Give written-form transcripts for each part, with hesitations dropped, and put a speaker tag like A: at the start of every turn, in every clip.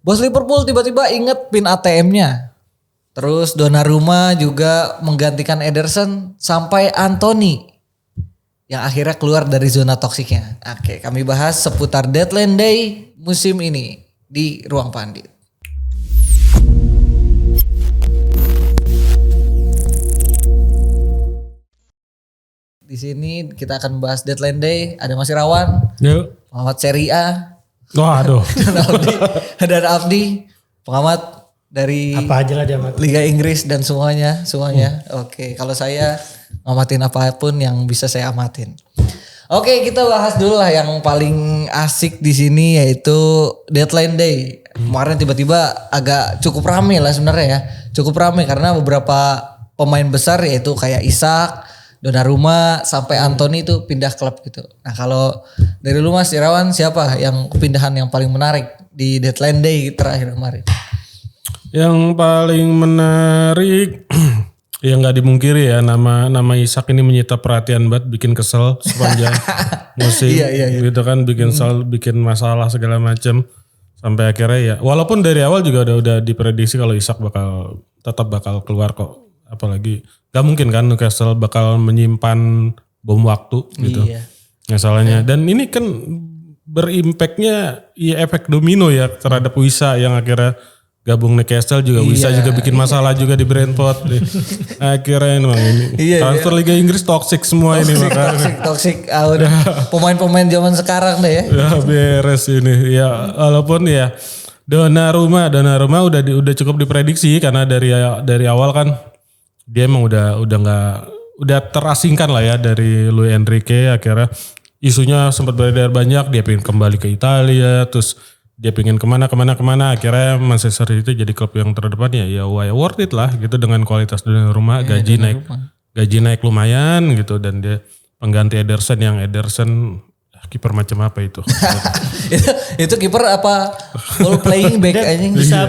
A: Bos Liverpool tiba-tiba inget pin ATM-nya. Terus Donnarumma juga menggantikan Ederson sampai Anthony yang akhirnya keluar dari zona toksiknya. Oke, kami bahas seputar Deadline Day musim ini di Ruang Pandit. Di sini kita akan bahas Deadline Day. Ada Mas Irawan, pengamat Serie A.
B: Waduh.
A: Dan Abdi, pengamat dari
C: apa aja lah dia
A: Liga Inggris dan semuanya. Oke, kalau saya ngamatin apapun yang bisa saya amatin. Oke, kita bahas dulu lah yang paling asik di sini yaitu Deadline Day. Kemarin tiba-tiba agak cukup rame lah sebenarnya ya. Cukup rame karena beberapa pemain besar yaitu kayak Isak, Donnarumma sampai Anthony itu pindah klub gitu. Nah, kalau dari lu Mas Irawan siapa yang pindahan yang paling menarik di Deadline Day terakhir kemarin?
B: Yang paling menarik ya nggak dimungkiri ya, nama Isak ini menyita perhatian banget, bikin kesel sepanjang musim.
A: Iya.
B: Gitu kan, bikin masalah segala macam sampai akhirnya ya walaupun dari awal juga udah diprediksi kalau Isak tetap bakal keluar kok, apalagi gak mungkin kan Newcastle bakal menyimpan bom waktu gitu.
A: Iya.
B: Masalahnya dan ini kan berimpactnya ya efek domino ya terhadap Wisa yang akhirnya gabung Newcastle juga. Wisa juga bikin masalah juga di Brentford. Akhirnya memang ini transfer Liga Inggris toxic semua ini makanya.
A: Toxic. Udah pemain-pemain zaman sekarang deh ya.
B: Ya beres ini. Ya walaupun ya Donnarumma udah cukup diprediksi karena dari awal kan dia emang udah terasingkan lah ya dari Luis Enrique. Akhirnya isunya sempat beredar banyak, dia pengen kembali ke Italia, terus dia pengen kemana. Akhirnya Manchester City jadi klub yang terdepan ya why worth it lah gitu dengan kualitas Donnarumma, gaji naik lumayan gitu, dan dia pengganti Ederson yang kiper macam apa itu?
A: itu kiper apa ball playing back aja
C: bisa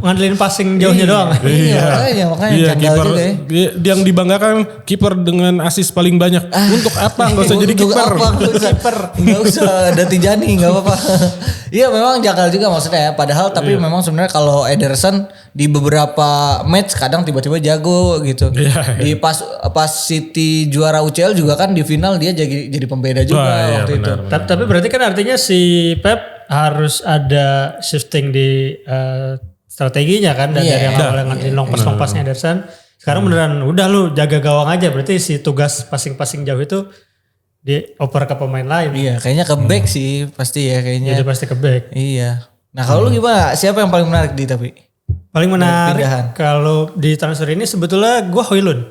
C: ngandelin passing jauhnya doang.
A: Iya, makanya
B: kiper
A: juga ya.
B: Yang dibanggakan kiper dengan assist paling banyak. Untuk apa? Enggak usah jadi kiper.
A: Enggak usah ada Tijani, enggak apa-apa. Iya, memang janggal juga maksudnya ya. Padahal tapi memang sebenarnya kalau Ederson di beberapa match kadang tiba-tiba jago gitu. Di pas City juara UCL juga kan di final dia jadi pembeda juga waktu itu.
C: Tapi berarti kan artinya si Pep harus ada shifting di strateginya kan dari yang awalnya ngandelin long pass-nya Ederson. Sekarang beneran udah lu jaga gawang aja, berarti si tugas passing jauh itu dioper ke pemain lain.
A: Iya, kayaknya ke back sih pasti ya kayaknya.
C: Jadi pasti ke back.
A: Iya. Nah, kalau lu gimana? Siapa yang paling menarik tapi?
C: Paling menarik kalau di transfer ini sebetulnya gue Højlund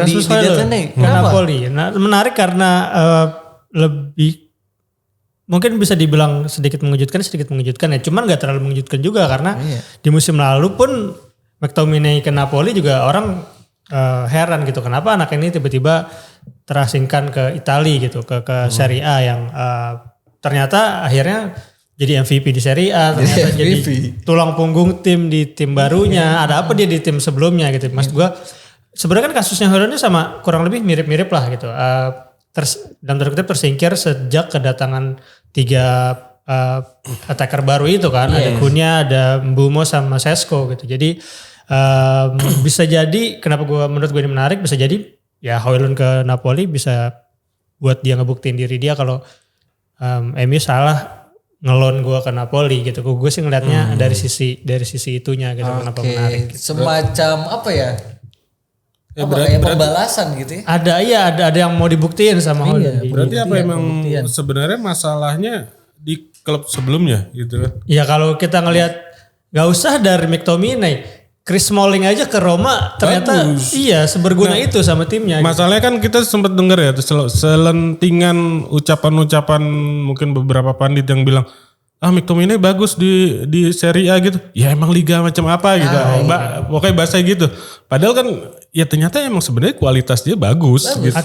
A: di Deadline Day. Kenapa?
C: Napoli. Nah, menarik karena lebih mungkin bisa dibilang sedikit mengejutkan ya, cuman gak terlalu mengejutkan juga karena di musim lalu pun McTominay ke Napoli juga orang heran gitu, kenapa anak ini tiba-tiba terasingkan ke Italia gitu, ke Serie A yang ternyata akhirnya jadi MVP di Serie A, ternyata jadi tulang punggung tim di tim barunya. Ada apa dia di tim sebelumnya gitu. Mas gua sebenarnya kan kasusnya Højlund sama kurang lebih mirip-mirip lah gitu. Dalam tanda kutip tersingkir sejak kedatangan 3 attacker baru itu kan. Ada Cunha, ada Mbeumo sama Sesko gitu. Jadi bisa jadi menurut gue ini menarik, bisa jadi ya Højlund ke Napoli bisa buat dia ngebuktiin diri dia kalau MU salah ngelon gue ke Napoli gitu. Gue sih ngelihatnya dari sisi itunya gitu, kenapa menarik gitu.
A: Semacam apa ya? Kayak pembalasan gitu ya.
C: Ada yang mau dibuktiin sama Højlund.
B: Berarti apa emang sebenarnya masalahnya di klub sebelumnya gitu kan?
C: Ya kalau kita ngelihat gak usah dari McTominay, Chris Smalling aja ke Roma ternyata seberguna itu sama timnya.
B: Masalahnya kan kita sempat dengar ya selentingan ucapan-ucapan mungkin beberapa pandit yang bilang McTominay bagus di Serie A gitu. Ya emang liga macam apa gitu. Pokoknya bahasa gitu. Padahal kan ya ternyata emang sebenarnya kualitas dia bagus. Gitu.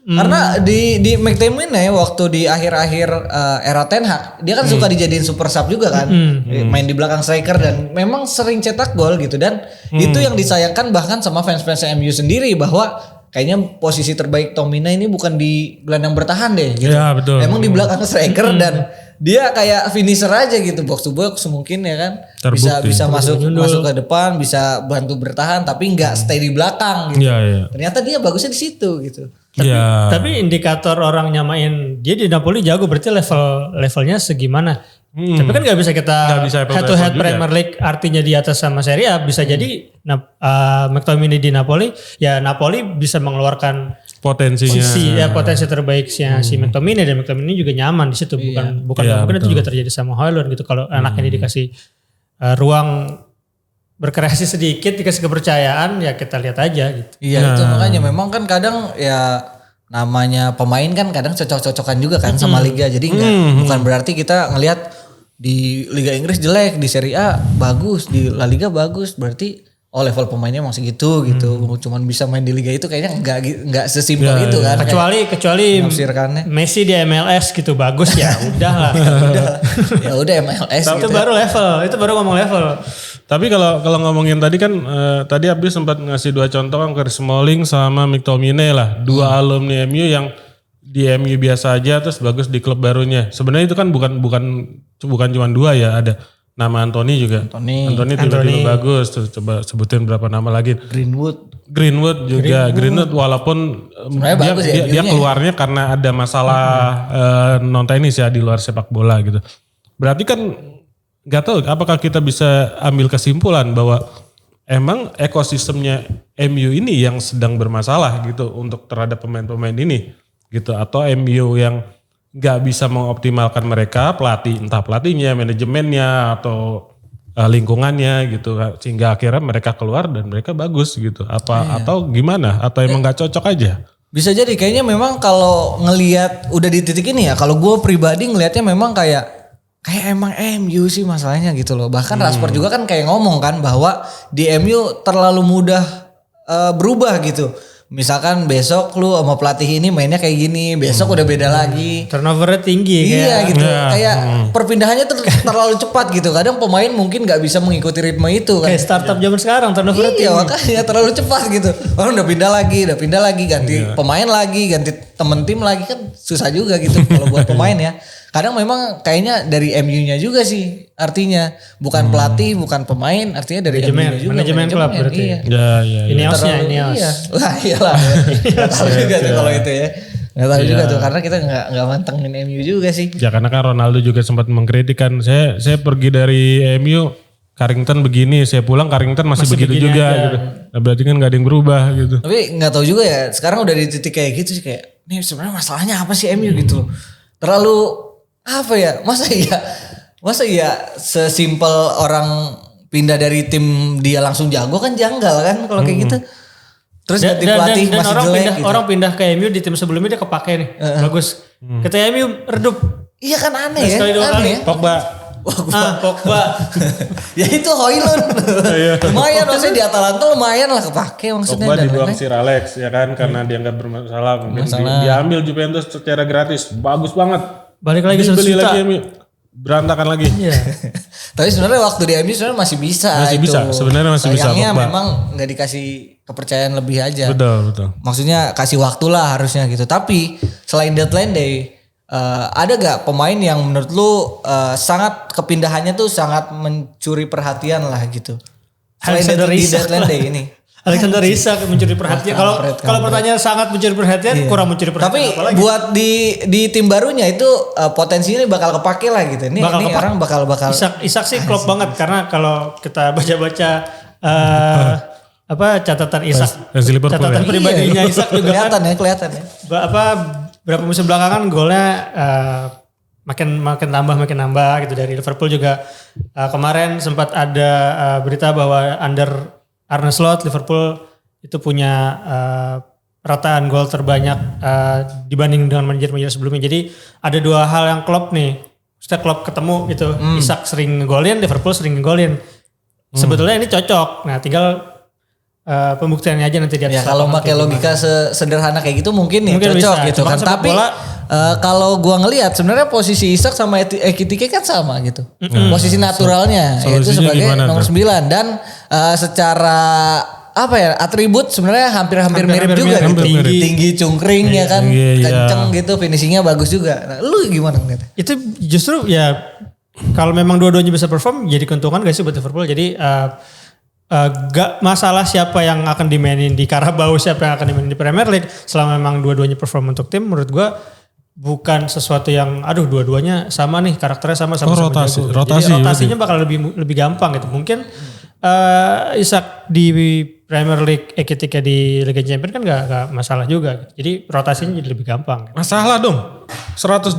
A: Karena di McTominay waktu di akhir-akhir era Ten Hag, dia kan suka dijadiin super sub juga kan. Main di belakang striker dan memang sering cetak gol gitu. Dan itu yang disayangkan bahkan sama fans-fans MU sendiri bahwa kayaknya posisi terbaik Tomina ini bukan di gelandang bertahan deh gitu.
B: Iya, betul.
A: Emang di belakang striker dan dia kayak finisher aja gitu, box to box mungkin ya kan.
B: Terbukti.
A: Bisa masuk ke depan, bisa bantu bertahan tapi nggak stay di belakang gitu.
B: Iya, iya.
A: Ternyata dia bagusnya di situ gitu.
B: Iya.
C: Tapi indikator orang nyamain dia di Napoli jago berarti levelnya segimana. Tapi kan nggak bisa kita
B: Nggak bisa
C: head to head
B: juga.
C: Premier League artinya di atas sama Serie A. Bisa jadi McTominay di Napoli, ya Napoli bisa mengeluarkan
B: Potensinya.
C: potensi terbaiknya si McTominay, dan McTominay juga nyaman di situ. Bukan
B: Iya,
C: mungkin itu
B: betul.
C: juga terjadi sama Højlund gitu. Kalau anaknya dikasih ruang berkreasi sedikit, dikasih kepercayaan, ya kita lihat aja gitu.
A: Iya itu makanya memang kan kadang ya namanya pemain kan kadang cocok-cocokan juga kan sama liga. Jadi bukan berarti kita ngelihat di Liga Inggris jelek, di Serie A bagus, di La Liga bagus, berarti level pemainnya masih gitu. Cuman bisa main di liga itu kayaknya enggak sesimpel itu kan.
C: Kecuali
A: Menafsirkannya.
C: Messi di MLS gitu bagus ya udah lah.
A: Ya udah MLS
C: Itu
A: gitu.
C: baru level, itu baru ngomong level.
B: Tapi kalau ngomongin tadi kan tadi Abdi sempat ngasih 2 contoh kan, Chris Smalling sama McTominay lah, 2 alumni MU yang di MU biasa aja terus bagus di klub barunya. Sebenarnya itu kan bukan cuma 2 ya, ada nama Anthony juga. Anthony tiba-tiba bagus. Terus coba sebutin berapa nama lagi. Greenwood juga. Greenwood walaupun
A: Sebenarnya bagus ya,
B: dia keluarnya karena ada masalah non teknis ya di luar sepak bola gitu. Berarti kan nggak tahu apakah kita bisa ambil kesimpulan bahwa emang ekosistemnya MU ini yang sedang bermasalah gitu untuk terhadap pemain-pemain ini gitu, atau MU yang nggak bisa mengoptimalkan mereka, entah pelatihnya, manajemennya atau lingkungannya gitu, sehingga akhirnya mereka keluar dan mereka bagus gitu, atau gimana, atau emang nggak cocok aja?
A: Bisa jadi kayaknya memang kalau ngelihat udah di titik ini ya, kalau gue pribadi ngelihatnya memang kayak emang MU sih masalahnya gitu loh. Bahkan Rashford juga kan kayak ngomong kan bahwa di MU terlalu mudah berubah gitu. Misalkan besok lu sama pelatih ini mainnya kayak gini, besok udah beda lagi.
C: Turnovernya tinggi
A: Iya
C: kayak.
A: gitu, kayak perpindahannya terlalu cepat gitu. Kadang pemain mungkin nggak bisa mengikuti ritme itu kan.
C: Kayak startup zaman sekarang turnovernya
A: Iya
C: tinggi.
A: makanya terlalu cepat gitu. Orang udah pindah lagi, ganti pemain lagi, ganti temen tim lagi, kan susah juga gitu kalau buat pemain ya. Kadang memang kayaknya dari MU-nya juga sih, artinya bukan pelatih, bukan pemain, artinya dari MU-nya juga.
C: Manajemen klub berarti.
A: Iya.
B: Ya.
C: Ineosnya.
A: Iya. Wah iyalah. Gak tahu juga tuh kalau itu ya. Gak tahu juga tuh karena kita gak mantengin MU juga sih.
B: Ya karena kan Ronaldo juga sempat mengkritik kan, saya pergi dari MU, Carrington begini, saya pulang Carrington masih begitu
C: begini
B: juga
C: aja.
B: gitu. Nah, berarti kan gak ada yang berubah gitu.
A: Tapi gak tahu juga ya, sekarang udah di titik kayak gitu sih, kayak nih sebenarnya masalahnya apa sih MU gitu loh. Terlalu apa ya, masa ya sesimpel orang pindah dari tim dia langsung jago kan janggal kan kalau kayak gitu. Terus ganti pelatih
C: Dan
A: masih
C: orang
A: jelek
C: pindah,
A: gitu.
C: orang pindah ke MU di tim sebelumnya dia kepake nih. Bagus. Kata MU redup.
A: Iya kan aneh ya.
C: Sekali dua kali.
A: Aneh ya.
B: Pogba.
C: Pogba.
A: Ya itu Højlund. Lumayan maksudnya di Atalanta lumayan lah kepake maksudnya.
B: Pogba
A: dan
B: dibuang
A: lain-lain.
B: Sir Alex ya kan, karena dia nggak bermasalah. Mungkin diambil Juventus secara gratis, bagus banget.
C: Balik lagi 100
B: Dibeli
C: juta.
B: lagi MU, berantakan lagi.
C: Iya.
A: Tapi sebenarnya waktu di MU sebenarnya masih bisa.
B: Masih bisa, sebenarnya masih bisa,
A: Sayangnya
B: Pogba.
A: memang nggak dikasih kepercayaan lebih aja.
B: Betul.
A: Maksudnya kasih waktu lah harusnya gitu. Tapi selain deadline day, ada gak pemain yang menurut lu sangat kepindahannya tuh sangat mencuri perhatian lah gitu? Selain
C: Alexander
A: di
C: Isak
A: deadline
C: lah.
A: day ini.
C: Alexander Isak mencuri perhatian. Kalau pertanyaan sangat mencuri perhatian, kurang mencuri perhatian.
A: Tapi
C: apalagi.
A: buat di tim barunya itu potensinya bakal kepake lah gitu. Ini orang bakal
C: Isak sih klop banget karena kalau kita baca-baca catatan Isak,
B: Yang si Liverpool
C: catatan
B: ya?
C: pribadinya Isak juga kan
A: kelihatan ya.
C: Berapa musim belakangan golnya makin nambah gitu. Dari Liverpool juga kemarin sempat ada berita bahwa under Arne Slot Liverpool itu punya rataan gol terbanyak dibanding dengan manajer-manajer sebelumnya. Jadi ada 2 hal yang klop nih. Maksudnya klop ketemu gitu. Isak sering ngegolin, Liverpool sering ngegolin. Sebetulnya ini cocok. Nah tinggal pembuktiannya aja nanti di atas.
A: Ya kalau pakai logika sederhana kayak gitu mungkin cocok
C: bisa.
A: gitu
C: Cuma
A: kan.
C: sepak
A: Tapi
C: bola,
A: kalau gua ngelihat sebenarnya posisi Isak sama Ekitike kan sama gitu. Posisi naturalnya yaitu
B: Solusinya
A: sebagai
B: gimana
A: nomor
B: tuh?
A: 9 dan secara apa ya atribut sebenarnya hampir-hampir mirip juga gitu.
B: hampir mirip.
A: Tinggi cungkring ya kan,
B: Iya.
A: kenceng gitu, finishingnya bagus juga. Nah, lu gimana ngeliatnya?
C: Itu justru ya kalau memang dua-duanya bisa perform jadi keuntungan gak sih buat Liverpool. Jadi gak masalah siapa yang akan dimainin di Carabao, siapa yang akan dimainin di Premier League. Selama memang dua-duanya perform untuk tim, menurut gue bukan sesuatu yang aduh dua-duanya sama nih karakternya sama-sama
B: rotasi,
C: jago.
B: rotasi
C: Jadi rotasinya bakal lebih gampang gitu. Mungkin Isak di Premier League ketika di Liga Champions kan gak masalah juga. Jadi rotasinya jadi lebih gampang. Gitu.
B: Masalah dong. 125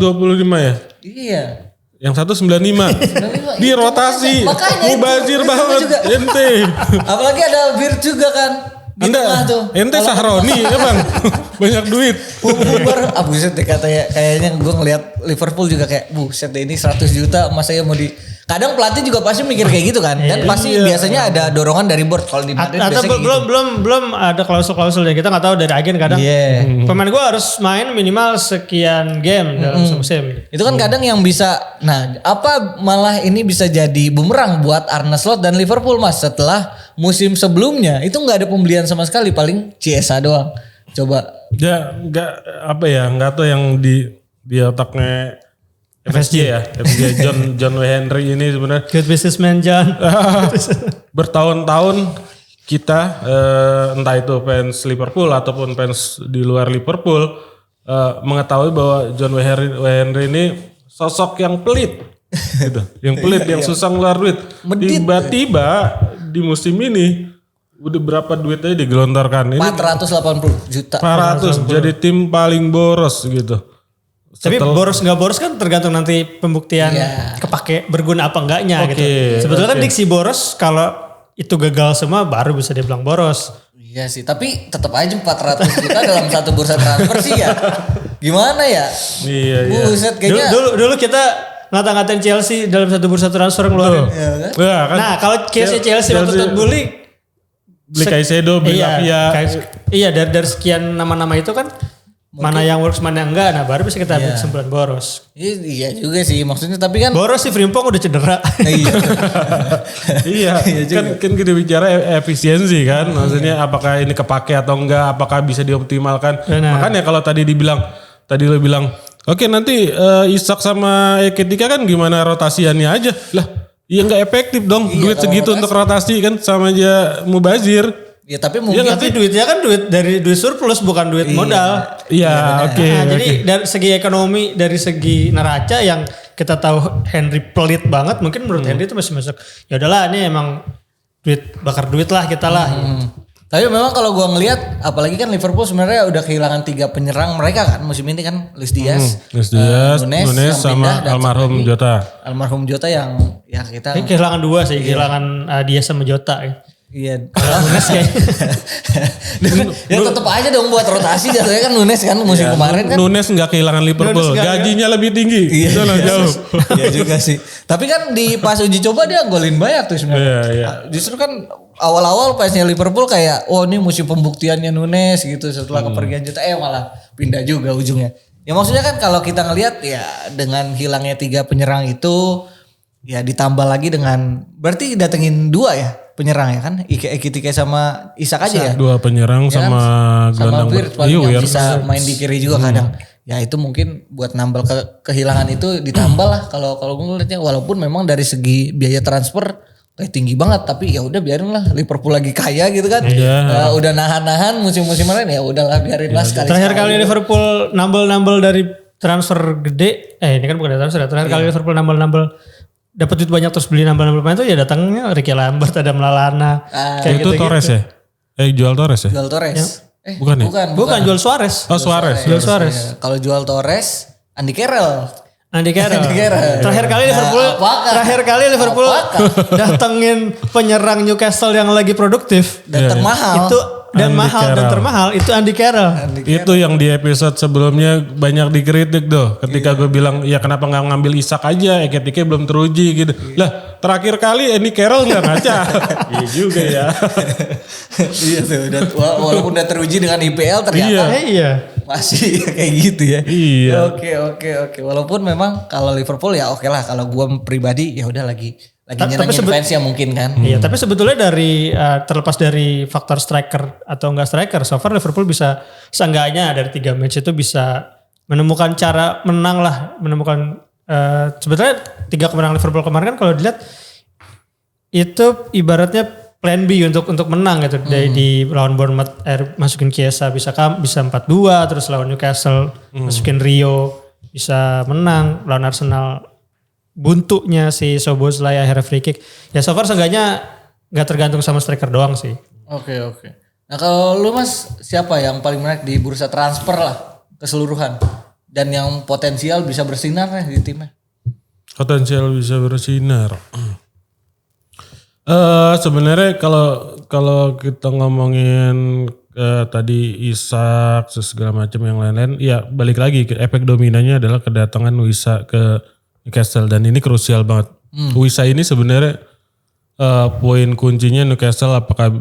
B: ya.
A: Iya.
B: Yang satu 95. Di rotasi.
A: Makanya
B: Mubazir
A: itu
B: banget
A: juga.
B: ente.
A: Apalagi ada Bir juga kan. Di tengah tuh.
B: Ente Sahroni ya bang. Banyak duit.
A: Bubar, buset deh kayaknya gue ngeliat Liverpool juga kayak buset deh ini 100 juta masa ya mau di. Kadang pelatih juga pasti mikir kayak gitu kan. Dan pasti biasanya ada dorongan dari board kalau di Madrid
C: Atau
A: biasanya kayak gitu.
C: belum ada klausul-klausul yang kita nggak tahu dari agen kadang. Pemain gue harus main minimal sekian game dalam semusim.
A: Itu kan kadang yang bisa, nah apa malah ini bisa jadi bumerang buat Arne Slot dan Liverpool mas setelah musim sebelumnya itu nggak ada pembelian sama sekali paling Chiesa doang. Coba.
B: Ya nggak tahu yang di otaknya FSG ya. FSG John W. Henry ini sebenarnya.
C: Good businessman John.
B: Bertahun-tahun kita entah itu fans Liverpool ataupun fans di luar Liverpool mengetahui bahwa John W. Henry ini sosok yang pelit. Gitu. Yang pelit, yang susah ngeluar duit. Tiba-tiba di musim ini udah berapa duitnya digelontorkan? Ini
A: 480 juta.
B: 400 jadi tim paling boros gitu.
C: Tapi boros nggak boros kan tergantung nanti pembuktian kepake berguna apa enggaknya gitu. Sebetulnya kan diksi boros kalau itu gagal semua baru bisa dibilang boros.
A: Iya sih, tapi tetap aja 400 juta dalam satu bursa transfer sih ya. Gimana ya?
B: Iya.
A: Buset kayaknya.
C: Dulu kita ngata-ngatain Chelsea dalam satu bursa transfer ngeluarin.
B: Kan?
C: Nah kalau Chelsea waktu itu beli
B: Caicedo, beli Lavia.
C: Iya dari sekian nama-nama itu kan mana yang works mana yang enggak, nah baru bisa kita ambil kesimpulan boros.
A: Iya juga sih maksudnya tapi kan.
C: Boros sih Frimpong udah cedera.
B: Iya kan kita bicara efisiensi kan, maksudnya apakah ini kepake atau enggak, apakah bisa dioptimalkan. Makanya kalau tadi lo bilang, oke nanti Isak sama Eketika kan gimana rotasiannya aja lah. Iya nggak efektif dong, duit segitu untuk rotasi kan sama aja mubazir.
A: Ya tapi mungkin
C: tapi duitnya kan duit surplus bukan duit modal.
B: Iya oke.
C: Jadi dari segi ekonomi, dari segi neraca yang kita tahu Henry pelit banget, mungkin menurut Henry itu masih masuk. Ya udahlah ini emang bakar duit lah kita lah.
A: Tapi memang kalau gua ngelihat apalagi kan Liverpool sebenarnya udah kehilangan 3 penyerang mereka kan musim ini kan Luis Diaz,
B: Nunes sama almarhum Jota.
A: Almarhum Jota yang ya kita
C: kehilangan 2 sih, kehilangan Diaz sama Jota ya.
A: Iya. Nunes ya tetap aja dong buat rotasi jatuhnya kan Nunes kan musim kemarin kan.
B: Nunes nggak kehilangan Liverpool, gajinya lebih tinggi.
A: Iya
B: jauh.
A: Iya juga sih. Tapi kan di pas uji coba dia golin banyak tuh sebenarnya.
B: Iya.
A: Justru kan awal-awal pasnya Liverpool kayak ini musim pembuktiannya Nunes gitu setelah kepergian Jota malah pindah juga ujungnya. Ya maksudnya kan kalau kita ngelihat ya dengan hilangnya 3 penyerang itu ya ditambah lagi dengan berarti datengin 2 ya penyerang ya kan Ekitike sama Isak aja ya.
B: 2 penyerang
A: ya
B: sama gelandang
A: yang bisa main di kiri juga kadang. Ya itu mungkin buat nambal kehilangan itu ditambah lah kalau gue ngeliatnya walaupun memang dari segi biaya transfer kayak tinggi banget tapi ya udah biarin lah Liverpool lagi kaya gitu kan. Udah nahan-nahan musim-musim lain ya udahlah biarin lah sekali.
C: Terakhir kali Liverpool nambal dari transfer gede ini kan bukan transfer ya. Terakhir kali Liverpool nambal dapat duit banyak terus beli nambah pemain tuh ya datangnya Ricky Lambert, ada Melalana.
B: Kayak itu Torres ya? Jual Torres ya?
A: Jual Torres.
C: Ya.
B: Bukan ya?
C: Bukan jual Suarez.
B: Oh Suarez.
C: Jual Suarez.
A: Ya. Kalau jual Torres, Andy Carroll.
C: Terakhir kali Liverpool datengin penyerang Newcastle yang lagi produktif.
A: Dan termahal.
C: Itu dan termahal itu Andy Carroll.
B: Itu yang di episode sebelumnya banyak dikritik tuh. Ketika gue bilang ya kenapa gak ngambil Isak aja, Ekitike belum teruji gitu. Lah terakhir kali Andy Carroll gak ngaca. Iya juga ya.
A: Iya tuh. Walaupun udah teruji dengan IPL ternyata.
C: Iya.
A: Masih kayak gitu ya.
B: Iya.
A: Oke. Walaupun memang kalau Liverpool ya oke lah. Kalau gue pribadi ya udah lagi lagi nyenengin fans ya mungkin kan.
C: Iya, tapi sebetulnya dari terlepas dari faktor striker atau enggak striker, so far Liverpool bisa seenggaknya dari 3 match itu bisa menemukan cara menang lah, menemukan sebetulnya 3 kemenangan Liverpool kemarin kan kalau dilihat itu ibaratnya plan B untuk menang gitu. Dari di lawan Bournemouth masukin Chiesa bisa 4-2, terus lawan Newcastle masukin Rio bisa menang, lawan Arsenal buntunya si Szoboszlai akhirnya free kick. Ya so far seenggaknya gak tergantung sama striker doang sih.
A: Oke. Nah kalau lu Mas, siapa yang paling menarik di bursa transfer lah keseluruhan? Dan yang potensial bisa bersinar di timnya?
B: Potensial bisa bersinar. Sebenarnya kalau kita ngomongin tadi Isak segala macam yang lain-lain, ya balik lagi ke efek dominannya adalah kedatangan Wissa ke Newcastle dan ini krusial banget. Wissa ini sebenarnya poin kuncinya Newcastle apakah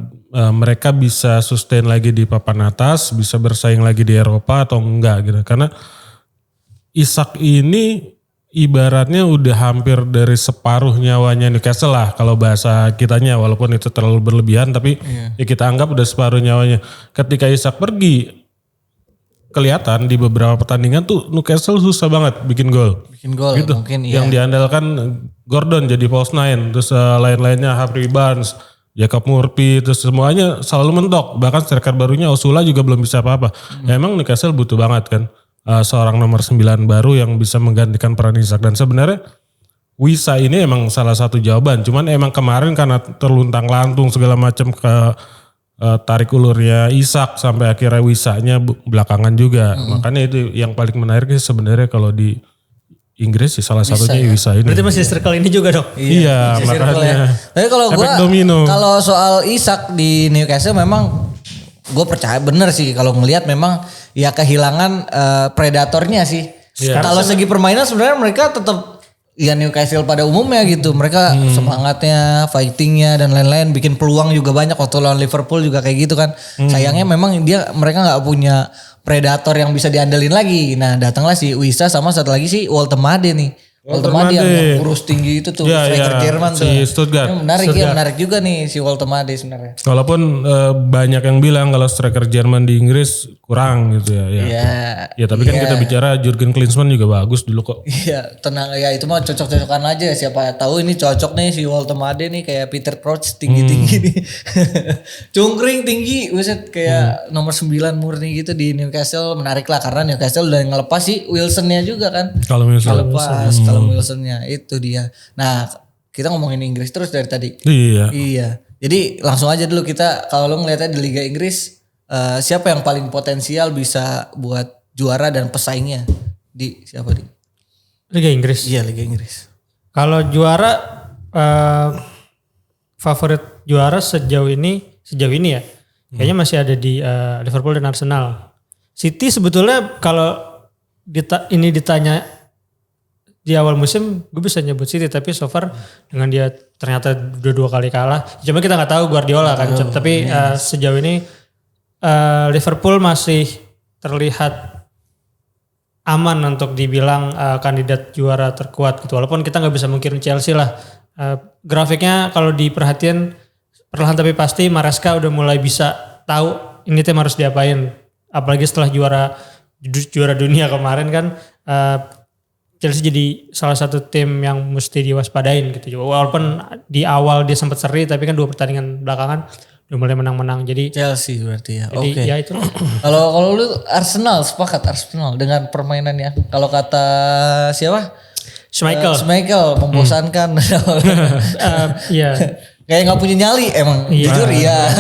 B: mereka bisa sustain lagi di papan atas, bisa bersaing lagi di Eropa atau enggak gitu. Karena Isak ini ibaratnya udah hampir dari separuh nyawanya Newcastle lah kalau bahasa kitanya, walaupun itu terlalu berlebihan tapi ya kita anggap udah separuh nyawanya. Ketika Isak pergi, kelihatan di beberapa pertandingan tuh Newcastle susah banget bikin gol gitu.
A: Mungkin iya.
B: Yang diandalkan Gordon jadi false nine, terus lain-lainnya Harvey Barnes, Jacob Murphy, terus semuanya selalu mentok. Bahkan striker barunya Osula juga belum bisa apa-apa. Ya, emang Newcastle butuh banget kan seorang nomor 9 baru yang bisa menggantikan peran Isak. Dan sebenarnya Wissa ini emang salah satu jawaban. Cuman emang kemarin karena terluntang-lantung segala macam ke tarik ulurnya Isak sampai akhirnya Wissanya belakangan juga. Makanya itu yang paling menarik sebenarnya kalau di Inggris sih salah satunya Wissa ini.
C: Berarti masih circle ini juga dong?
B: Iya makanya.
A: Tapi kalau soal Isak di Newcastle memang gue percaya bener sih kalau ngelihat memang ya kehilangan predatornya sih. Kalau segi permainan sebenarnya mereka tetap ya Newcastle pada umumnya gitu. Mereka semangatnya, fightingnya dan lain-lain bikin peluang juga banyak waktu lawan Liverpool juga kayak gitu kan. Sayangnya memang mereka nggak punya predator yang bisa diandelin lagi. Nah datanglah si Wissa sama satu lagi si Walter Made nih. Walter Made yang kurus tinggi itu tuh, striker Jerman tuh.
B: Si Stuttgart.
A: Menarik juga nih si Walter Made sebenarnya.
B: Walaupun banyak yang bilang kalau striker Jerman di Inggris kurang gitu ya. Ya tapi kan kita bicara Jurgen Klinsmann juga bagus dulu kok.
A: Iya, tenang ya itu mah cocok-cocokan aja. Siapa tahu ini cocok nih si Walter Made nih kayak Peter Crouch tinggi-tinggi nih. Cungkring tinggi, buset kayak nomor 9 murni gitu di Newcastle. Menarik lah karena Newcastle udah ngelepas si Wilsonnya juga kan. Kalau Wilsonnya itu dia. Nah kita ngomongin Inggris terus dari tadi. Iya. Jadi langsung aja dulu kita kalau lo ngeliatnya di Liga Inggris siapa yang paling potensial bisa buat juara dan pesaingnya di siapa di
C: Liga Inggris?
A: Iya Liga Inggris.
C: Kalau juara favorit juara sejauh ini ya kayaknya masih ada di Liverpool dan Arsenal. City sebetulnya kalau ini ditanya di awal musim gue bisa nyebut City tapi so far dengan dia ternyata udah 2 kali kalah. Cuma kita nggak tahu Guardiola kan. Tapi sejauh ini Liverpool masih terlihat aman untuk dibilang kandidat juara terkuat gitu. Walaupun kita nggak bisa mungkin Chelsea lah. Grafiknya kalau diperhatiin perlahan tapi pasti Maresca udah mulai bisa tahu ini tim harus diapain. Apalagi setelah juara dunia kemarin kan. Chelsea jadi salah satu tim yang mesti diwaspadain gitu. Walaupun di awal dia sempat seri tapi kan 2 pertandingan belakangan udah mulai menang-menang. Jadi
A: Chelsea berarti ya. Oke.
C: Ya itu.
A: Kalau lu Arsenal sepakat Arsenal dengan permainannya. Kalau kata siapa? Schmeichel membosankan.
C: Iya.
A: Kayak nggak punya nyali emang. Jujur iya,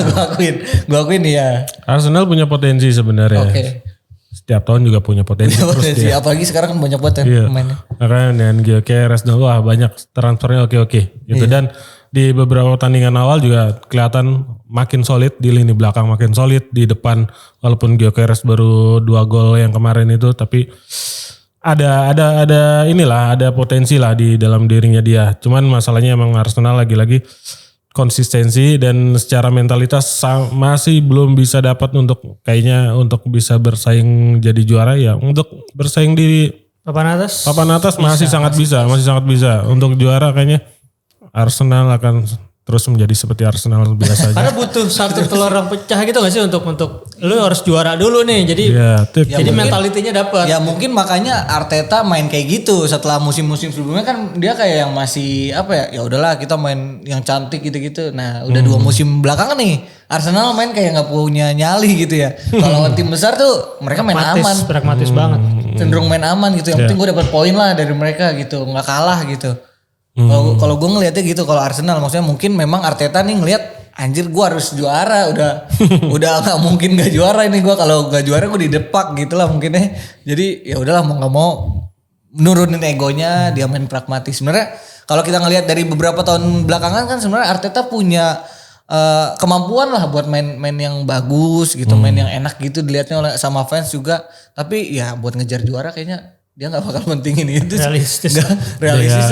A: gue akuin iya.
B: Arsenal punya potensi sebenarnya.
A: Oke.
B: Setiap tahun juga punya potensi.
A: Apalagi sekarang kan banyak banget ya pemainnya.
B: Makanya dengan Gyökeres dan wah banyak transfernya oke. Gitu. Dan di beberapa pertandingan awal juga kelihatan makin solid di lini belakang, makin solid di depan. Walaupun Gyökeres baru 2 gol yang kemarin itu, tapi ada potensi lah di dalam dirinya dia. Cuman masalahnya emang Arsenal lagi-lagi konsistensi dan secara mentalitas masih belum bisa dapat untuk bisa bersaing jadi juara ya. Untuk bersaing di papan atas masih sangat bisa untuk juara kayaknya Arsenal akan terus menjadi seperti Arsenal biasanya.
C: Karena butuh satu telur yang pecah gitu gak sih untuk lu harus juara dulu nih. Jadi jadi mentalitinya dapat.
A: Ya mungkin makanya Arteta main kayak gitu setelah musim-musim sebelumnya kan dia kayak yang masih apa ya? Ya udahlah kita main yang cantik gitu-gitu. Nah, udah 2 musim belakangan nih Arsenal main kayak nggak punya nyali gitu ya. Kalau tim besar tuh mereka main aman.
C: Pragmatis banget.
A: Cenderung main aman gitu. Yang penting gue dapat poin lah dari mereka gitu, nggak kalah gitu. Kalau gue ngelihatnya gitu, kalau Arsenal maksudnya mungkin memang Arteta nih ngelihat anjir gue harus juara, udah nggak mungkin nggak juara ini gue, kalau nggak juara gue didepak gitu lah mungkinnya. Jadi ya udahlah mau nggak mau nurunin egonya, dia main pragmatis. Sebenarnya kalau kita ngelihat dari beberapa tahun belakangan kan sebenarnya Arteta punya kemampuan lah buat main yang bagus gitu, main yang enak gitu dilihatnya oleh sama fans juga. Tapi ya buat ngejar juara kayaknya dia nggak bakal pentingin itu.
C: Realistis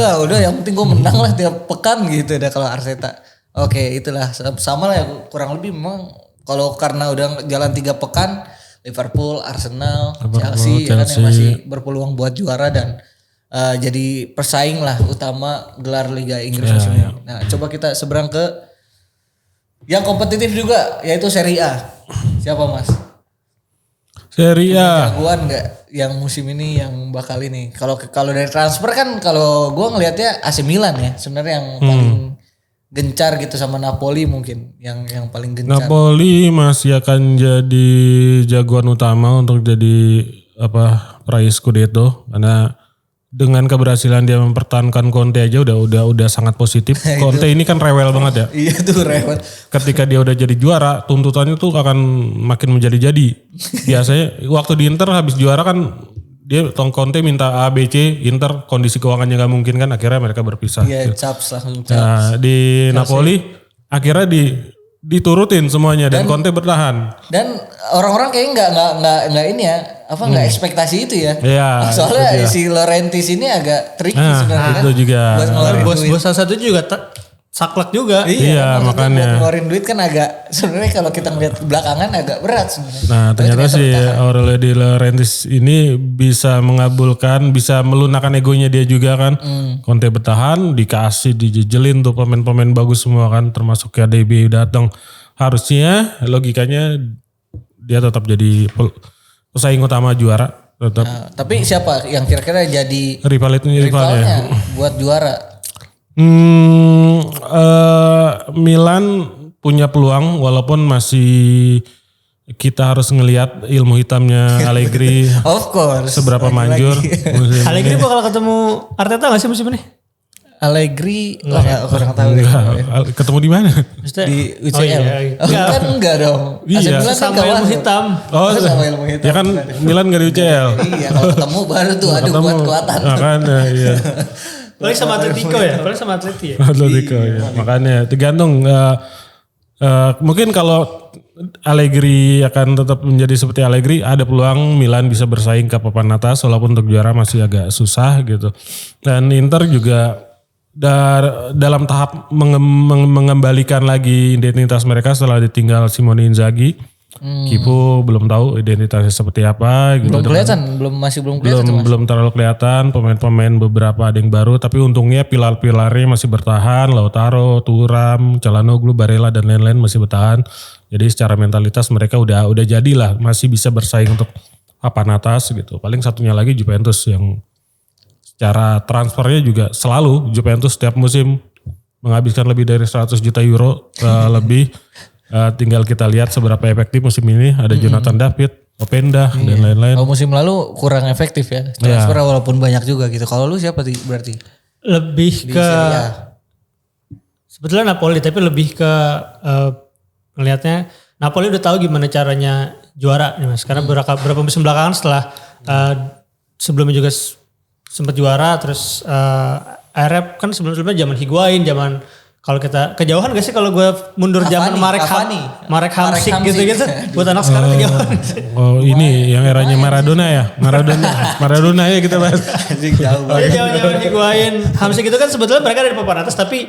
A: lah, udah yang penting gue menang lah tiap pekan gitu dah kalau Arteta. Oke, itulah sama lah ya kurang lebih memang kalau karena udah jalan 3 pekan Liverpool, Arsenal, Chelsea ya kan yang masih berpeluang buat juara dan jadi persaing lah utama gelar Liga Inggris musim ini. Nah, coba kita seberang ke yang kompetitif juga yaitu Serie A. Siapa Mas?
B: Serie A.
A: Jagoan nggak yang musim ini yang bakal ini? Kalau dari transfer kan kalau gue ngelihatnya AC Milan ya sebenarnya yang paling gencar gitu sama Napoli mungkin yang paling gencar.
B: Napoli masih akan jadi jagoan utama untuk jadi peraih Scudetto karena dengan keberhasilan dia mempertahankan Conte aja udah sangat positif. Conte ini kan rewel banget ya.
A: Iya tuh rewel.
B: Ketika dia udah jadi juara, tuntutannya tuh akan makin menjadi-jadi. Biasanya waktu di Inter habis juara kan dia Conte minta A, B, C, Inter kondisi keuangannya gak mungkin kan akhirnya mereka berpisah.
A: Iya caps langsung caps.
B: Nah di Napoli akhirnya diturutin semuanya dan Conte bertahan.
A: Dan orang-orang kayaknya nggak ini ya nggak ekspektasi itu ya.
B: Iya.
A: Soalnya si Laurentis ini agak tricky sebenarnya.
B: Itu juga.
A: Buat ngeluarin
C: Bos salah satu juga saklek juga.
B: Iya makanya.
A: Buat ngeluarin duit kan agak sebenarnya kalau kita ngeliat belakangan agak berat sebenarnya.
B: Nah ternyata si Aurelio Di Laurentiis ini bisa mengabulkan, bisa melunakkan egonya dia juga kan. Conte bertahan, dikasih dijejelin tuh pemain-pemain bagus semua kan, termasuk KDB datang. Harusnya logikanya dia tetap jadi pesaing utama juara. Tetap.
A: Nah, tapi siapa yang kira-kira jadi
B: rivalnya
A: buat juara?
B: Milan punya peluang walaupun masih kita harus ngelihat ilmu hitamnya Allegri.
A: Of course.
B: Seberapa manjur.
C: Allegri bakal ketemu Arteta gak sih musim ini?
A: Allegri kurang tahu deh.
B: Ketemu di mana?
A: Di UCL. Kan enggak dong.
B: Iya.
C: Sama ilmu hitam.
B: Oh,
A: sama ilmu hitam.
B: Ya kan Milan gak di UCL.
A: Iya, kalau ketemu baru tuh buat kelihatan.
B: Makanya iya.
C: Paling sama Atletico ya? Paling sama Atleti ya?
B: Atletico ya. Makanya tergantung. Mungkin kalau Allegri akan tetap menjadi seperti Allegri, ada peluang Milan bisa bersaing ke papan atas walaupun untuk juara masih agak susah gitu. Dan Inter juga dalam tahap mengembalikan lagi identitas mereka setelah ditinggal Simone Inzaghi. Kipu belum tahu identitasnya seperti apa gitu.
A: Belum kelihatan, belum kelihatan.
B: Belum terlalu kelihatan, pemain-pemain beberapa ada yang baru, tapi untungnya pilar-pilarnya masih bertahan, Lautaro, Thuram, Calhanoglu, Barella dan lain-lain masih bertahan. Jadi secara mentalitas mereka udah jadilah, masih bisa bersaing untuk papan atas gitu. Paling satunya lagi Juventus yang secara transfernya juga selalu Juventus setiap musim menghabiskan lebih dari 100 juta euro lebih. Tinggal kita lihat seberapa efektif musim ini. Ada Jonathan David, Openda dan lain-lain.
A: Oh, musim lalu kurang efektif ya transfer walaupun banyak juga gitu. Kalau lu siapa berarti?
C: Lebih ke sebetulnya Napoli, tapi lebih ke ngelihatnya Napoli udah tahu gimana caranya juara nih Mas. Karena beberapa musim belakangan setelah sebelumnya juga sempat juara, terus akhirnya kan sebelumnya zaman Higuain, zaman kalau kita kejauhan gak sih kalau gue mundur zaman Marek Hamsik gitu-gitu buat anak sekarang kejauhan.
B: Oh ini yang eranya Maradona ya. Maradona ya kita bahas.
C: Zaman Higuain, Hamsik itu kan sebetulnya mereka ada di papan atas tapi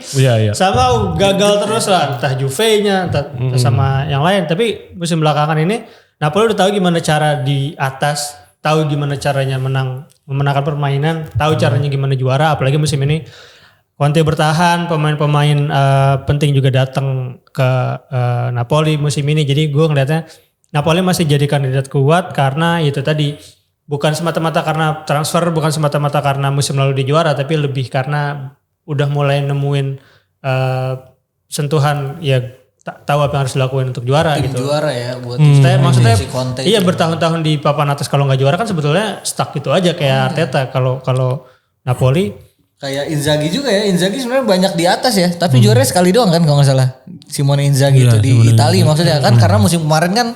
C: sama gagal terus lah. Entah Juve-nya, entah sama yang lain. Tapi musim belakangan ini Napoli udah tahu gimana cara di atas, tahu gimana caranya memenangkan permainan, tahu caranya gimana juara. Apalagi musim ini Conte bertahan, pemain-pemain penting juga datang ke Napoli musim ini. Jadi gue ngeliatnya Napoli masih jadi kandidat kuat karena itu tadi bukan semata-mata karena transfer, bukan semata-mata karena musim lalu di juara, tapi lebih karena udah mulai nemuin sentuhan ya tahu apa yang harus dilakuin untuk juara
A: Tim
C: gitu.
A: juara ya buat
C: Maksudnya
A: si Conte
C: iya
A: itu.
C: bertahun-tahun di papan atas kalau nggak juara kan sebetulnya stuck gitu aja kayak Arteta. Kalau Napoli
A: Kayak Inzaghi juga ya. Inzaghi sebenarnya banyak di atas ya, tapi juaranya sekali doang kan kalau nggak salah. Simone Inzaghi itu di Italia maksudnya kan karena musim kemarin kan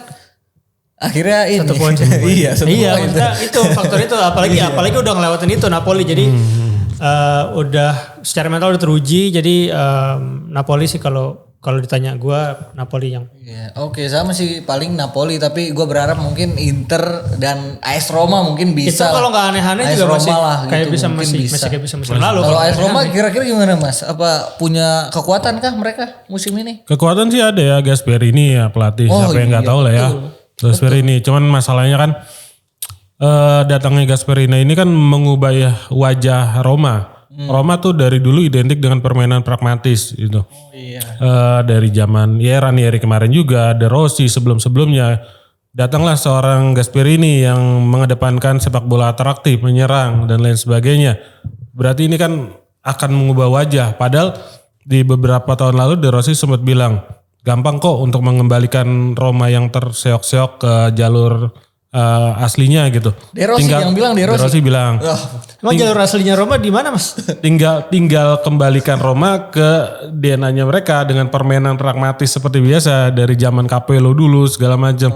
A: akhirnya ini. Iya,
C: maksudnya itu faktor itu apalagi udah ngelewatin itu Napoli jadi udah secara mental udah teruji jadi Napoli sih kalau ditanya gue Napoli yang
A: Iya, oke sama sih paling Napoli tapi gue berharap mungkin Inter dan AS Roma mungkin
C: itu
A: bisa.
C: kalau nggak aneh-aneh
A: AS
C: juga
A: Roma
C: masih
A: lah,
C: kayak
A: gitu,
C: bisa
A: mungkin
C: masih kayak bisa musim lalu.
A: Kalau AS Roma kira-kira gimana Mas? Apa punya kekuatan kah mereka musim ini?
B: Kekuatan sih ada ya, Gasperini ya pelatih. Siapa yang nggak tahu lah ya. Gasperini. Cuman masalahnya kan datangnya Gasperini ini kan mengubah ya wajah Roma. Roma tuh dari dulu identik dengan permainan pragmatis gitu.
A: Iya.
B: Dari zaman ya Ranieri kemarin juga, De Rossi sebelum-sebelumnya. Datanglah seorang Gasperini yang mengedepankan sepak bola atraktif, menyerang dan lain sebagainya. Berarti ini kan akan mengubah wajah. Padahal di beberapa tahun lalu De Rossi sempat bilang, gampang kok untuk mengembalikan Roma yang terseok-seok ke jalur aslinya gitu.
A: De Rossi yang bilang, De Rossi
B: bilang.
C: Emang jalur aslinya Roma di mana Mas?
B: Tinggal kembalikan Roma ke DNA-nya mereka dengan permainan pragmatis seperti biasa dari zaman Capello dulu segala macam.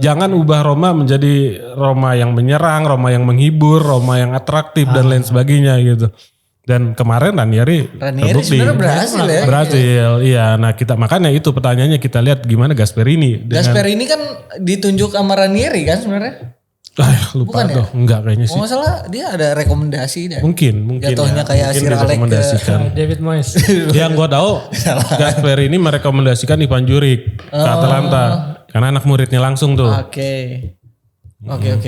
B: Jangan ubah Roma menjadi Roma yang menyerang, Roma yang menghibur, Roma yang atraktif dan lain sebagainya gitu. Dan kemarin Ranieri terbukti
A: sebenarnya berhasil ya.
B: Berhasil, iya. Nah makanya itu pertanyaannya kita lihat gimana Gasperini.
A: Gasperini kan ditunjuk sama Ranieri kan sebenarnya.
B: Lupa
A: Bukan
B: tuh, enggak kayaknya sih.
A: Oh salah dia ada rekomendasi deh.
B: Mungkin
A: Jatuhnya
B: ya.
A: kayak
B: Mungkin
A: Sir Alex
B: direkomendasikan.
C: David Moyes.
B: Yang gue tahu Gasperini merekomendasikan Ivan Juric ke Atalanta karena anak muridnya langsung tuh
A: Oke.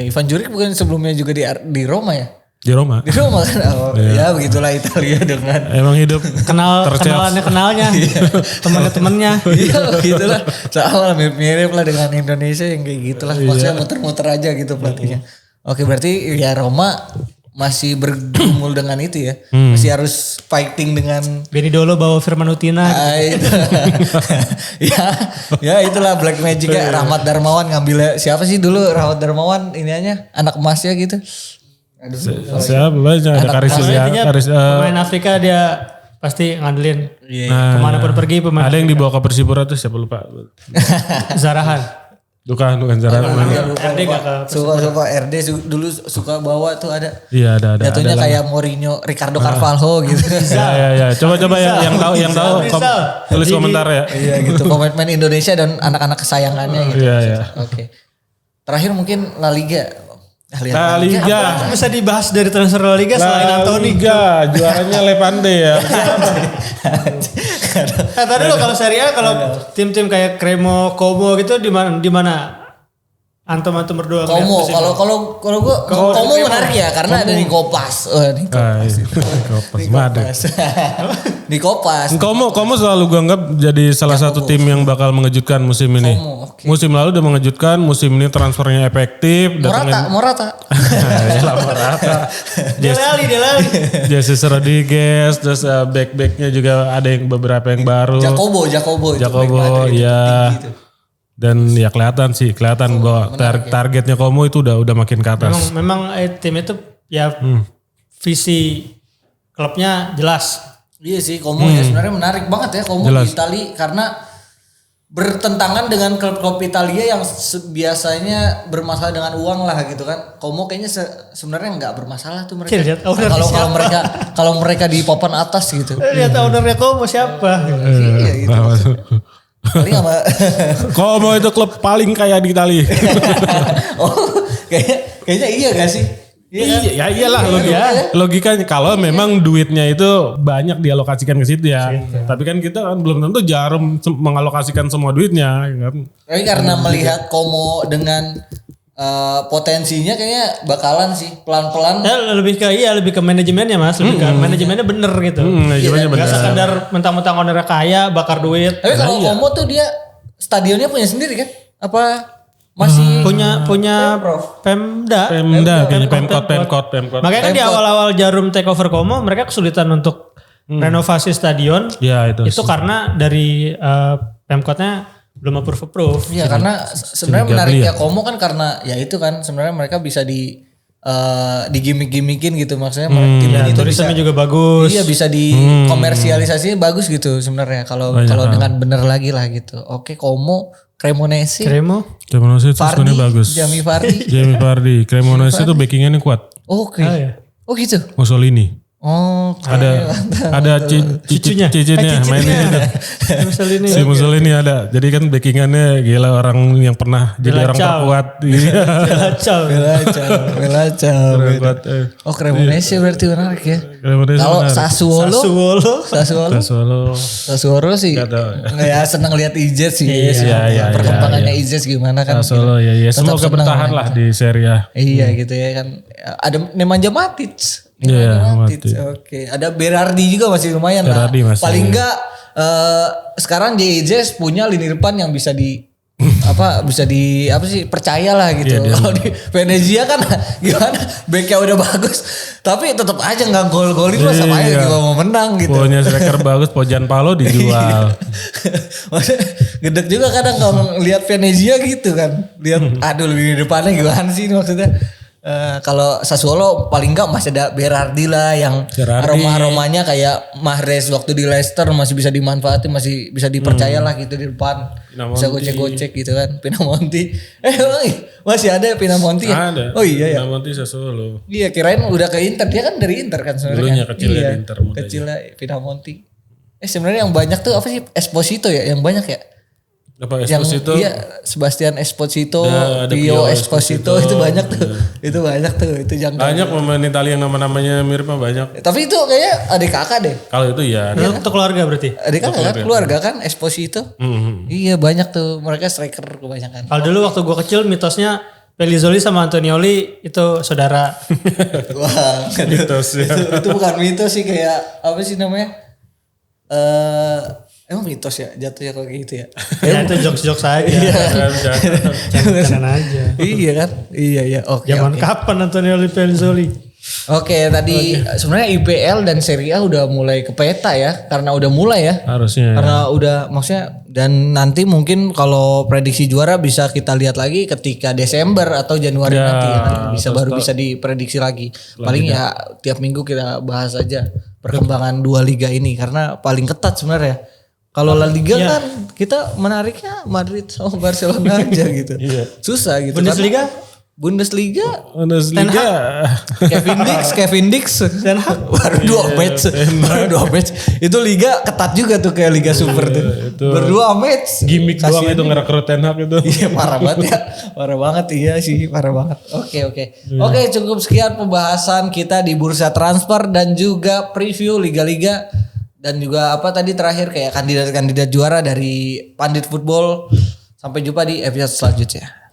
A: Ivan Juric bukan sebelumnya juga di Roma ya?
B: di Roma.
A: Di Roma kan? Oh, ya begitulah Italia dengan
B: Emang hidup
C: kenalannya temannya
A: iya begitulah. Sama mirip-mirip lah dengan Indonesia yang kayak gitulah. Maksudnya muter-muter aja gitu pelatihnya. Oke berarti ya Roma masih bergumul dengan itu ya. Masih harus fighting dengan
C: Benny Dolo bawa Firman Utina.
A: itu. ya itulah Black Magic ya. Rahmat Darmawan ngambil siapa sih dulu Rahmat Darmawan iniannya anak emasnya gitu.
B: Siapa banyak ada
C: Pemain Afrika dia pasti ngandelin kemana pun pergi pemain.
B: Ada yang dibawa ke Persipura tuh siapa lupa.
C: Zarahan.
B: Bukan Zarahan.
C: RD gak ke
A: Suka RD dulu suka bawa tuh ada.
B: Iya ada.
A: Jatuhnya kayak Mourinho, Ricardo Carvalho gitu.
B: Ya. Coba yang tahu tulis komentar ya.
A: Iya gitu. Pemain Indonesia dan anak-anak kesayangannya gitu.
B: Iya.
A: Oke. Terakhir mungkin La Liga.
B: La Liga.
C: Bisa dibahas dari transfer La Liga selain Anthony.
B: Liga juaranya Levante ya.
C: Tadi lo kalau Serie A kalau tim-tim kayak Cremo, Como gitu di mana? Antum berdua.
A: Como kalau gue Como menarik ya karena ada di Kopas. Di Kopas.
B: Como selalu gue anggap jadi salah satu tim yang bakal mengejutkan musim ini. Musim lalu udah mengejutkan, musim ini transfernya efektif.
A: Morata.
B: Morata.
C: Delali.
B: Jesus Rodriguez, terus back-backnya juga ada yang beberapa yang baru.
A: Jacobo
B: iya. Dan ya kelihatan bahwa targetnya Como itu udah makin ke atas.
C: Memang tim itu ya visi klubnya jelas.
A: Iya sih Como ya sebenarnya menarik banget ya Como di Itali karena bertentangan dengan klub-klub Italia yang biasanya bermasalah dengan uang lah gitu kan. Como kayaknya sebenarnya nggak bermasalah tuh mereka. Kalau mereka di papan atas gitu.
C: Lihat ownernya Como siapa?
A: Iya gitu. Paling sama
B: Como itu klub paling kaya di Italia.
A: Oh, kayaknya iya gak sih?
B: Iya, iyalah logikanya kalau memang duitnya itu banyak dialokasikan ke situ ya. Tapi kan kita kan belum tentu Jarum mengalokasikan semua duitnya kan.
A: Tapi karena melihat Como dengan potensinya kayaknya bakalan sih pelan-pelan.
C: Ya lebih ke manajemennya Mas, lebih ke manajemennya bener gitu.
B: Manajemennya
C: Gak
B: bener.
C: sekadar mentang-mentang ownernya kaya, bakar duit.
A: Tapi kalau Komo tuh dia stadionnya punya sendiri kan? Apa masih
C: Punya Pemda.
B: Kayaknya Pemkot.
C: Makanya kan di awal-awal Jarum take over Komo, mereka kesulitan untuk renovasi stadion.
B: Ya itu.
C: Itu karena dari Pemkotnya belum approve.
A: Iya karena sebenarnya
B: Curiga
A: menariknya Komo kan karena ya itu kan sebenarnya mereka bisa di gimmick-gimmickin gitu maksudnya tim ini tuh bisa
C: Turismenya juga bagus.
A: iya bisa dikomersialisasinya bagus gitu sebenarnya kalau dengan bener lagi lah gitu. Oke Komo, Cremonese,
B: Cremonese itu
A: Vardy,
B: sebenarnya bagus.
A: Jamie Vardy.
B: Jamie Vardy. Cremonese itu backingannya kuat.
A: Oke.
C: ya.
A: Oh gitu.
B: Mussolini.
A: Oh
B: Ada
C: Cucunya.
B: cicitnya mainin itu.
C: Mussolini.
B: Si Mussolini ada. Jadi kan backingannya gila orang yang pernah jadi orang terkuat. Iya.
C: Kacau.
A: Belacau.
B: Orang kuat.
A: Oh Cremonese berarti menarik ya.
B: Cremonese
A: Kalau
B: menarik.
A: Sassuolo sih
B: Gak tahu.
A: ya senang lihat Izet sih.
B: Iya,
A: Perkembangannya Izet gimana kan.
B: Solo ya.
A: Tetap
B: Semoga
A: senang
B: bertahan lah di Serie A.
A: Iya gitu ya kan. Ada Nemanja Matic.
B: Iya, Matic.
A: Oke. Ada Berardi juga masih lumayan
B: Berardi
A: lah.
B: masih.
A: Paling enggak sekarang JIJ punya lini depan yang bisa percaya lah gitu. Kalau di Venezia kan gimana backnya udah bagus tapi tetap aja nggak gol-golin lah sama aja gimana mau menang gitu.
B: Punya striker bagus, Pojan Palo dijual.
A: Maksudnya gedek juga kadang kalau lihat Venezia gitu kan. Lihat aduh lini depannya gimana sih ini maksudnya. Kalau Sassuolo paling enggak masih ada Berardi lah yang aroma-aromanya kayak Mahrez waktu di Leicester masih bisa dimanfaatin, masih bisa dipercaya lah gitu di depan. Bisa gocek-gocek gitu kan. Pinamonti. Masih ada Pinamonti ya?
B: Ada.
A: Oh iya ya.
B: Pinamonti Sassuolo.
A: Iya kirain udah ke Inter. Dia kan dari Inter kan sebenarnya.
B: Dulunya kecilnya di Inter mudanya.
A: Kecilnya Pinamonti. Sebenarnya yang banyak tuh apa sih? Esposito ya yang banyak ya?
B: Apa
A: Yang
B: Esposito?
A: iya Sebastian Esposito,
B: Ada
A: Pio
B: Pio
A: Esposito itu banyak tuh. Itu banyak tuh, itu jangka.
B: Banyak pemain Italia yang nama-namanya mirip mah banyak.
A: Tapi itu kayaknya adik kakak deh.
B: Kalau itu ya.
C: Itu keluarga berarti.
A: Adik kakak kan keluarga kan Esposito. Iya banyak tuh mereka striker kebanyakan.
C: Kalau dulu waktu gue kecil mitosnya Pellizzoli sama Antonioli itu saudara.
A: Wah,
B: Mitos ya.
A: itu bukan mitos sih kayak apa sih namanya? Emang mitos ya jatuhnya kalau kayak gitu ya.
C: Ya itu jokes-jokes aja. Jangan aja.
A: Iya kan? Iya. Oke.
C: Zaman kapan Antonioli Pellizzoli?
A: Oke, tadi sebenarnya IPL dan Serie A udah mulai ke peta ya, karena udah mulai ya.
B: Harusnya.
A: Karena udah maksudnya dan nanti mungkin kalau prediksi juara bisa kita lihat lagi ketika Desember atau Januari
B: Ya,
A: nanti ya kan baru bisa diprediksi lagi. Paling ya tiap minggu kita bahas aja perkembangan dua liga ini karena paling ketat sebenarnya. Kalau La Liga kan kita menariknya Madrid sama Barcelona aja gitu. Susah gitu. Bundesliga Kevin Dix baru 2 match itu liga ketat juga tuh kayak Liga Super tuh berdua match
B: Gimik doang itu ngerekrut Ten Hag itu.
A: iya parah banget iya sih parah banget. Oke, cukup sekian pembahasan kita di bursa transfer dan juga preview liga-liga dan juga apa tadi terakhir kayak kandidat-kandidat juara dari Pandit Football. Sampai jumpa di episode selanjutnya.